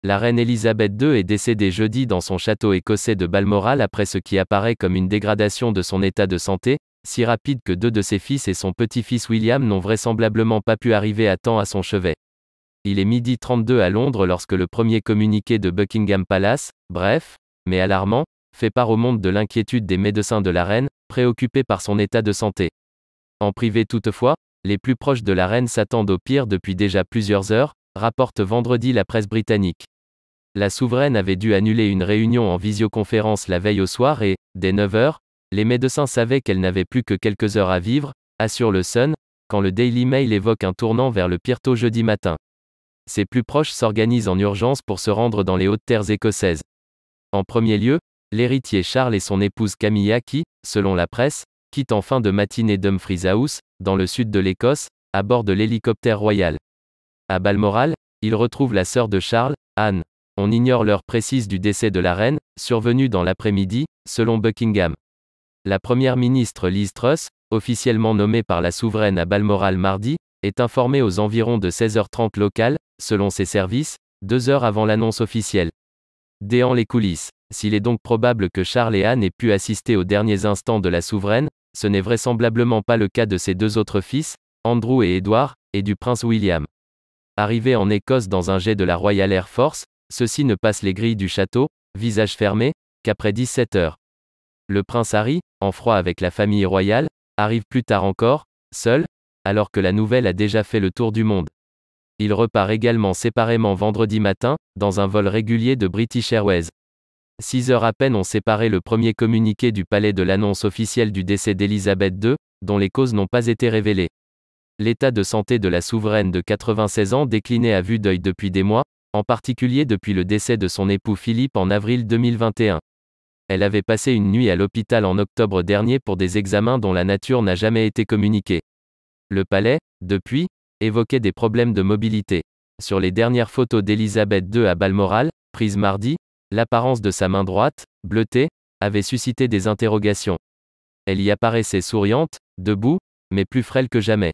La reine Elisabeth II est décédée jeudi dans son château écossais de Balmoral après ce qui apparaît comme une dégradation de son état de santé, si rapide que 2 de ses fils et son petit-fils William n'ont vraisemblablement pas pu arriver à temps à son chevet. Il est 12h32 à Londres lorsque le premier communiqué de Buckingham Palace, bref, mais alarmant, fait part au monde de l'inquiétude des médecins de la reine, préoccupés par son état de santé. En privé toutefois, les plus proches de la reine s'attendent au pire depuis déjà plusieurs heures, rapporte vendredi la presse britannique. La souveraine avait dû annuler une réunion en visioconférence la veille au soir et, dès 9h, les médecins savaient qu'elle n'avait plus que quelques heures à vivre, assure le Sun, quand le Daily Mail évoque un tournant vers le pire tôt jeudi matin. Ses plus proches s'organisent en urgence pour se rendre dans les hautes terres écossaises. En premier lieu, l'héritier Charles et son épouse Camilla qui, selon la presse, quittent en fin de matinée Dumfries House, dans le sud de l'Écosse, à bord de l'hélicoptère royal. À Balmoral, ils retrouvent la sœur de Charles, Anne. On ignore l'heure précise du décès de la reine, survenu dans l'après-midi, selon Buckingham. La première ministre Liz Truss, officiellement nommée par la souveraine à Balmoral mardi, est informée aux environs de 16h30 locales, selon ses services, 2 heures avant l'annonce officielle. Déant les coulisses. S'il est donc probable que Charles et Anne aient pu assister aux derniers instants de la souveraine, ce n'est vraisemblablement pas le cas de ses 2 autres fils, Andrew et Edward, et du prince William. Arrivés en Écosse dans un jet de la Royal Air Force, ceux-ci ne passent les grilles du château, visage fermé, qu'après 17h. Le prince Harry, en froid avec la famille royale, arrive plus tard encore, seul, alors que la nouvelle a déjà fait le tour du monde. Il repart également séparément vendredi matin, dans un vol régulier de British Airways. 6 heures à peine ont séparé le premier communiqué du palais de l'annonce officielle du décès d'Elisabeth II, dont les causes n'ont pas été révélées. L'état de santé de la souveraine de 96 ans déclinait à vue d'œil depuis des mois, en particulier depuis le décès de son époux Philippe en avril 2021. Elle avait passé une nuit à l'hôpital en octobre dernier pour des examens dont la nature n'a jamais été communiquée. Le palais, depuis, évoquait des problèmes de mobilité. Sur les dernières photos d'Elisabeth II à Balmoral, prises mardi, l'apparence de sa main droite, bleutée, avait suscité des interrogations. Elle y apparaissait souriante, debout, mais plus frêle que jamais.